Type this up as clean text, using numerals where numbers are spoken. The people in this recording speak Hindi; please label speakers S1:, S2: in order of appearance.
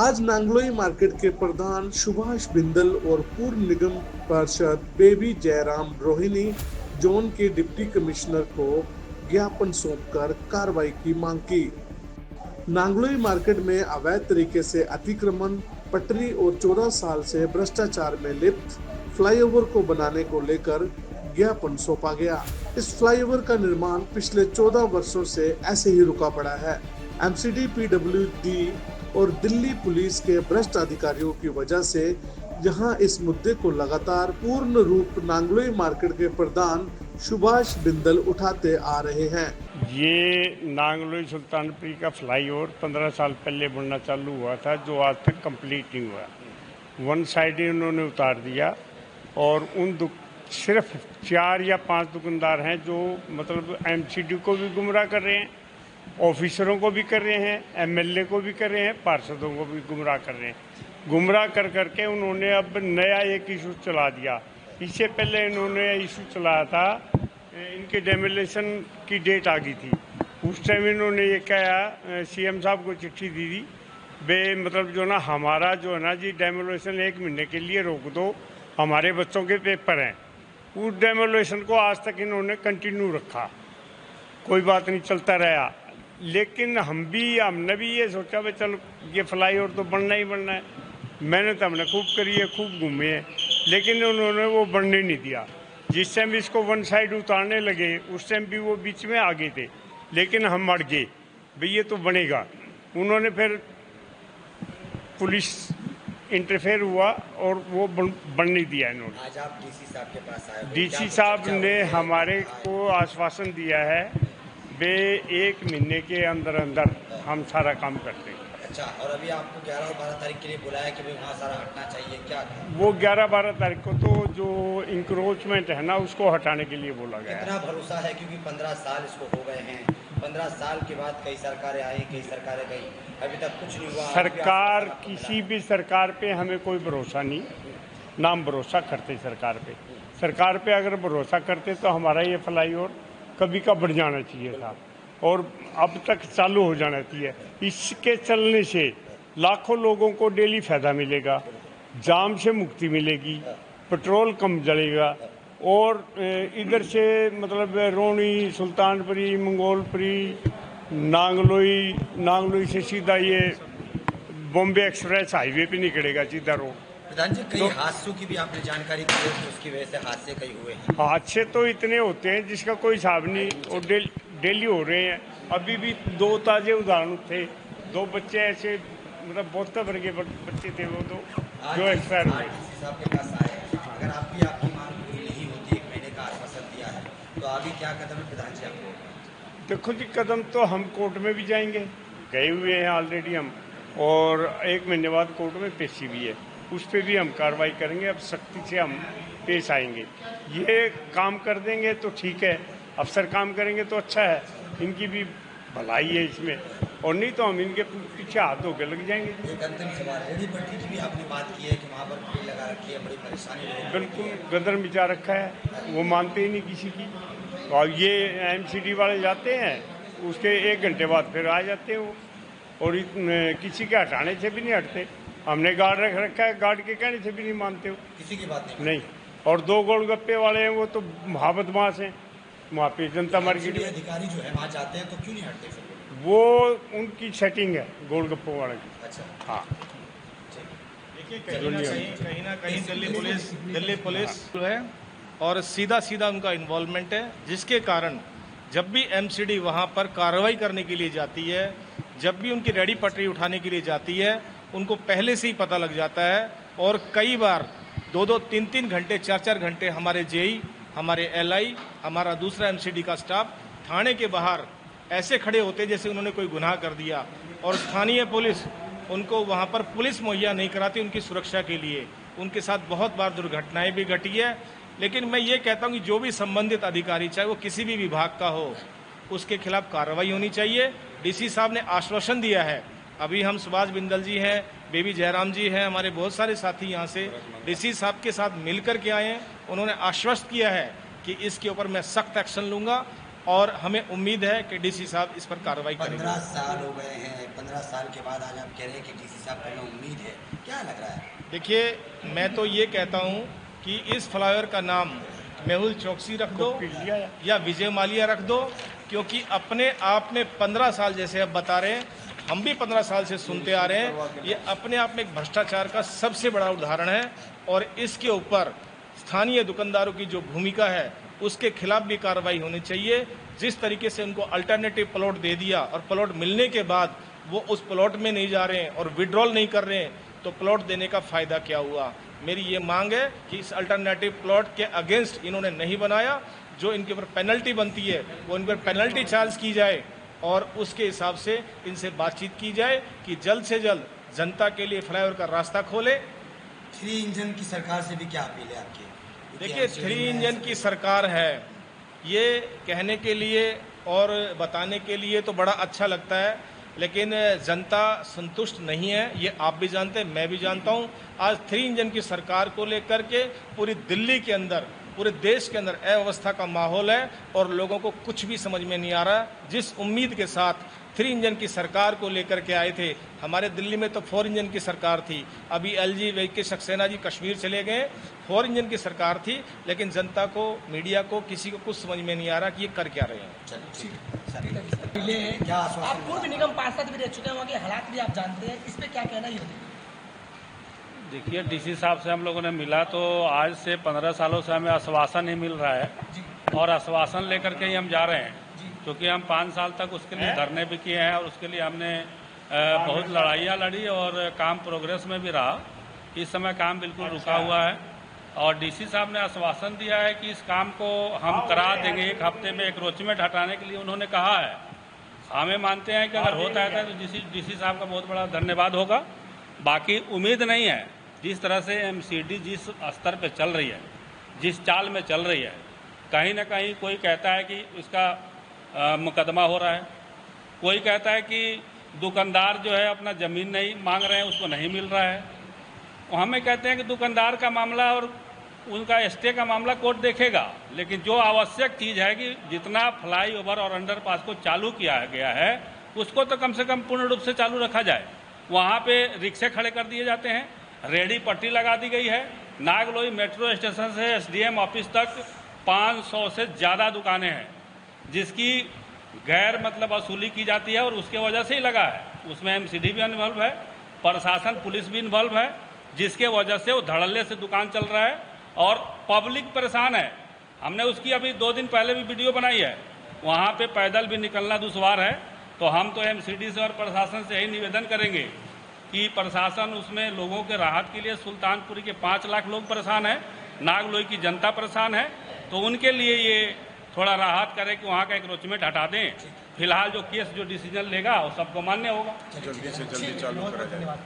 S1: आज नांगलोई मार्केट के प्रधान सुभाष बिंदल और पूर्व निगम पार्षद बेबी जयराम रोहिणी जोन के डिप्टी कमिश्नर को ज्ञापन सौंपकर कार्रवाई की मांग की। नांगलोई मार्केट में अवैध तरीके से अतिक्रमण, पटरी और 14 साल से भ्रष्टाचार में लिप्त फ्लाईओवर को बनाने को लेकर ज्ञापन सौंपा गया। इस फ्लाईओवर का निर्माण पिछले 14 वर्षों से ऐसे ही रुका पड़ा है। एमसीडी, पीडब्ल्यूडी और दिल्ली पुलिस के भ्रष्ट अधिकारियों की वजह से जहां इस मुद्दे को लगातार पूर्ण रूप नांगलोई मार्केट के प्रधान सुभाष बिंदल उठाते आ रहे हैं।
S2: ये नांगलोई सुल्तानपुरी का फ्लाईओवर 15 साल पहले बनना चालू हुआ था, जो आज तक कंप्लीट नहीं हुआ। वन साइड ही उन्होंने उतार दिया और सिर्फ 4 या 5 दुकानदार हैं जो मतलब एमसीडी को भी गुमराह कर रहे हैं, ऑफिसरों को भी कर रहे हैं, एमएलए को भी कर रहे हैं, पार्षदों को भी गुमराह कर रहे हैं। गुमराह कर करके उन्होंने अब नया एक इशू चला दिया। इससे पहले इन्होंने इशू चलाया था, इनके डेमोलेशन की डेट आ गई थी। उस टाइम इन्होंने ये कहा, सीएम साहब को चिट्ठी दी थी, मतलब जो ना हमारा जो है ना जी डेमोलेशन 1 महीने के लिए रोक दो, हमारे बच्चों के पेपर हैं। उस डेमोलेशन को आज तक इन्होंने कंटिन्यू रखा, कोई बात नहीं, चलता रहा। लेकिन हमने भी ये सोचा भाई चलो ये फ्लाईओवर तो बनना ही बनना है। मेहनत हमने खूब करी है, खूब घूमे हैं, लेकिन उन्होंने वो बनने नहीं दिया। जिस टाइम इसको वन साइड उतारने लगे उस टाइम भी वो बीच में आ गए थे, लेकिन हम अड़ गए भाई ये तो बनेगा। उन्होंने फिर पुलिस इंटरफेयर हुआ और वो बन नहीं दिया इन्होंने।
S3: आज आप डीसी साहब के पास आए,
S2: डीसी साहब ने हमारे को आश्वासन दिया है वे 1 महीने के अंदर अंदर हम सारा काम करते हैं।
S3: अच्छा, और अभी आपको 11 और 12 तारीख के लिए बुलाया कि भाई वहाँ सारा हटना चाहिए, क्या
S2: वो 11-12 तारीख को तो जो इंक्रोचमेंट है ना उसको हटाने के लिए बोला गया है।
S3: कितना भरोसा है, क्योंकि 15 साल इसको हो गए हैं। 15 साल के बाद कई सरकारें आई, कई सरकारें गई, अभी तक कुछ नहीं हुआ।
S2: सरकार, किसी भी सरकार पे हमें कोई भरोसा नहीं, ना हम भरोसा करते सरकार पे। सरकार पे अगर भरोसा करते तो हमारा ये फ्लाईओवर कभी का बढ़ जाना चाहिए था और अब तक चालू हो जाना चाहिए। इसके चलने से लाखों लोगों को डेली फायदा मिलेगा, जाम से मुक्ति मिलेगी, पेट्रोल कम जलेगा और इधर से मतलब रोनी, सुल्तानपुरी, मंगोलपुरी, नांगलोई से सीधा ये बॉम्बे एक्सप्रेस हाईवे पे निकलेगा सीधा रोड।
S3: प्रधान जी, कई हादसों की भी आपने जानकारी दी है, तो उसकी वजह से हादसे कई हुए हैं।
S2: हादसे तो इतने होते हैं जिसका कोई हिसाब नहीं और डेली हो रहे हैं। अभी भी 2 ताजे उदाहरण थे, 2 बच्चे ऐसे मतलब बहुत वर्ग बच्चे थे वो तो जो एक्सपायर हुए।
S3: डीसी साहब के पास आए, अगर आपकी मांग पूरी नहीं होती, 1 महीने का आश्वासन दिया है, तो आगे क्या कदम है प्रधान जी आपको?
S2: देखो जी, कदम तो हम कोर्ट में भी जाएंगे, गए हुए हैं ऑलरेडी हम, और 1 महीने बाद कोर्ट में पेशी भी है, उस पर भी हम कार्रवाई करेंगे। अब सख्ती से हम पेश आएंगे। ये काम कर देंगे तो ठीक है, अफसर काम करेंगे तो अच्छा है, इनकी भी भलाई है इसमें, और नहीं तो हम इनके पीछे हाथ धो के लग जाएंगे।
S3: एक अंतिम सवाल, रेडी पट्टी की भी आपने बात की है कि वहाँ पर भीड़ लगा रखी है, बड़ी परेशानी हो रही है।
S2: बिल्कुल गदर मिचा रखा है, वो मानते ही नहीं किसी की। और ये एमसीडी वाले जाते हैं, उसके 1 घंटे बाद फिर आ जाते हैं वो, और किसी के हटाने से भी नहीं हटते। हमने गार्ड रख रखा है, गार्ड के कहने से भी नहीं मानते हो,
S3: किसी की बात
S2: नहीं। और 2 गोलगप्पे वाले हैं वो तो महाबदमाश हैं, वहाँ पे जनता मार्केट में
S3: अधिकारी जो है वहाँ जाते हैं तो क्यों नहीं हटते फिर?
S2: वो उनकी सेटिंग है गोलगप्पों वाले की।
S3: अच्छा,
S2: हाँ,
S4: देखिए कहीं ना कहीं दिल्ली पुलिस जो है और सीधा उनका इन्वॉल्वमेंट है, जिसके कारण जब भी एमसीडी वहाँ पर कार्रवाई करने के लिए जाती है, जब भी उनकी रेडी पटरी उठाने के लिए जाती है, उनको पहले से ही पता लग जाता है। और कई बार 2-2, 3-3 घंटे, 4-4 घंटे हमारे जेई, हमारे एलआई, हमारा दूसरा एमसीडी का स्टाफ थाने के बाहर ऐसे खड़े होते जैसे उन्होंने कोई गुनाह कर दिया, और स्थानीय पुलिस उनको वहाँ पर पुलिस मुहैया नहीं कराती उनकी सुरक्षा के लिए। उनके साथ बहुत बार दुर्घटनाएं भी घटी है। लेकिन मैं ये कहता हूँ कि जो भी संबंधित अधिकारी, चाहे वो किसी भी विभाग का हो, उसके खिलाफ कार्रवाई होनी चाहिए। डीसी साहब ने आश्वासन दिया है, अभी हम सुभाष बिंदल जी हैं, बेबी जयराम जी हैं, हमारे बहुत सारे साथी यहाँ से डीसी साहब के साथ मिलकर के आए हैं। उन्होंने आश्वस्त किया है कि इसके ऊपर मैं सख्त एक्शन लूंगा और हमें उम्मीद है कि डीसी साहब इस पर कार्रवाई करेंगे।
S3: 15 साल हो गए हैं, 15 साल के बाद आज आप कह रहे हैं कि डीसी साहब को हमें उम्मीद है, क्या लग रहा है?
S4: देखिए, मैं तो ये कहता हूँ कि इस फ्लाईओवर का नाम मेहुल चौकसी रख दो या विजय माल्या रख दो, क्योंकि अपने आप में 15 साल, जैसे आप बता रहे हैं, हम भी 15 साल से सुनते आ रहे हैं, ये अपने आप में एक भ्रष्टाचार का सबसे बड़ा उदाहरण है। और इसके ऊपर स्थानीय दुकानदारों की जो भूमिका है उसके खिलाफ भी कार्रवाई होनी चाहिए। जिस तरीके से उनको अल्टरनेटिव प्लॉट दे दिया और प्लॉट मिलने के बाद वो उस प्लॉट में नहीं जा रहे हैं और विड्रॉल नहीं कर रहे हैं, तो प्लॉट देने का फायदा क्या हुआ? मेरी ये मांग है कि इस अल्टरनेटिव प्लॉट के अगेंस्ट इन्होंने नहीं बनाया, जो इनके ऊपर पेनल्टी बनती है वो इन पर पेनल्टी चार्ज की जाए और उसके हिसाब से इनसे बातचीत की जाए कि जल्द से जल्द जनता के लिए फ्लाईओवर का रास्ता खोले।
S3: 3 इंजन की सरकार से भी क्या अपील है आपकी?
S4: देखिए, 3 इंजन की सरकार है, ये कहने के लिए और बताने के लिए तो बड़ा अच्छा लगता है, लेकिन जनता संतुष्ट नहीं है, ये आप भी जानते हैं, मैं भी जानता हूँ। आज 3 इंजन की सरकार को लेकर के पूरी दिल्ली के अंदर, पूरे देश के अंदर अव्यवस्था का माहौल है और लोगों को कुछ भी समझ में नहीं आ रहा। जिस उम्मीद के साथ 3 इंजन की सरकार को लेकर के आए थे, हमारे दिल्ली में तो 4 इंजन की सरकार थी, अभी एलजी वेंकटेश सक्सेना जी कश्मीर चले गए, 4 इंजन की सरकार थी, लेकिन जनता को, मीडिया को, किसी को कुछ समझ में नहीं आ रहा कि ये कर क्या रहे हैं।
S3: क्या आश्वासन?
S5: आप पूर्व निगम पार्षद भी रह चुके हैं, वहाँ के हालात भी आप जानते हैं, इस पे क्या कहना ही होता है?
S6: देखिए, डीसी साहब से हम लोगों ने मिला तो आज से 15 सालों से हमें आश्वासन ही मिल रहा है और आश्वासन लेकर के ही हम जा रहे हैं, क्योंकि हम 5 साल तक उसके लिए धरने भी किए हैं और उसके लिए हमने बहुत लड़ाइयाँ लड़ी और काम प्रोग्रेस में भी रहा। इस समय काम बिल्कुल रुका हुआ है और डीसी साहब ने आश्वासन दिया है कि इस काम को हम करा देंगे। 1 हफ्ते में एंक्रोचमेंट हटाने के लिए उन्होंने कहा है। हमें मानते हैं कि अगर होता है तो डीसी साहब का बहुत बड़ा धन्यवाद होगा। बाकी उम्मीद नहीं है, जिस तरह से एमसीडी जिस स्तर पे चल रही है, जिस चाल में चल रही है, कहीं ना कहीं कोई कहता है कि इसका मुकदमा हो रहा है, कोई कहता है कि दुकानदार जो है अपना ज़मीन नहीं मांग रहे हैं, उसको नहीं मिल रहा है। हमें कहते हैं कि दुकानदार का मामला और उनका स्टे का मामला कोर्ट देखेगा, लेकिन जो आवश्यक चीज़ है कि जितना फ्लाईओवर और अंडरपास को चालू किया गया है उसको तो कम से कम पूर्ण रूप से चालू रखा जाए। वहाँ पे रिक्शे खड़े कर दिए जाते हैं, रेडी पट्टी लगा दी गई है। नागलोई मेट्रो स्टेशन से एसडीएम ऑफिस तक 500 से ज़्यादा दुकानें हैं जिसकी गैर मतलब वसूली की जाती है और उसके वजह से ही लगा है। उसमें एमसीडी भी इन्वॉल्व है, प्रशासन पुलिस भी इन्वॉल्व है, जिसके वजह से वो धड़ल्ले से दुकान चल रहा है और पब्लिक परेशान है। हमने उसकी अभी 2 दिन पहले भी वीडियो बनाई है। वहाँ पे पैदल भी निकलना दुश्वार है। तो हम तो एमसीडी से और प्रशासन से यही निवेदन करेंगे कि प्रशासन उसमें लोगों के राहत के लिए, सुल्तानपुरी के 5 लाख लोग परेशान हैं, नागलोई की जनता परेशान है, तो उनके लिए ये थोड़ा राहत करे कि वहाँ का एंक्रोचमेंट हटा दें। फिलहाल जो केस जो डिसीजन लेगा वो सबको मान्य होगा।
S5: जल्दी से जल्दी चालू करा जाए।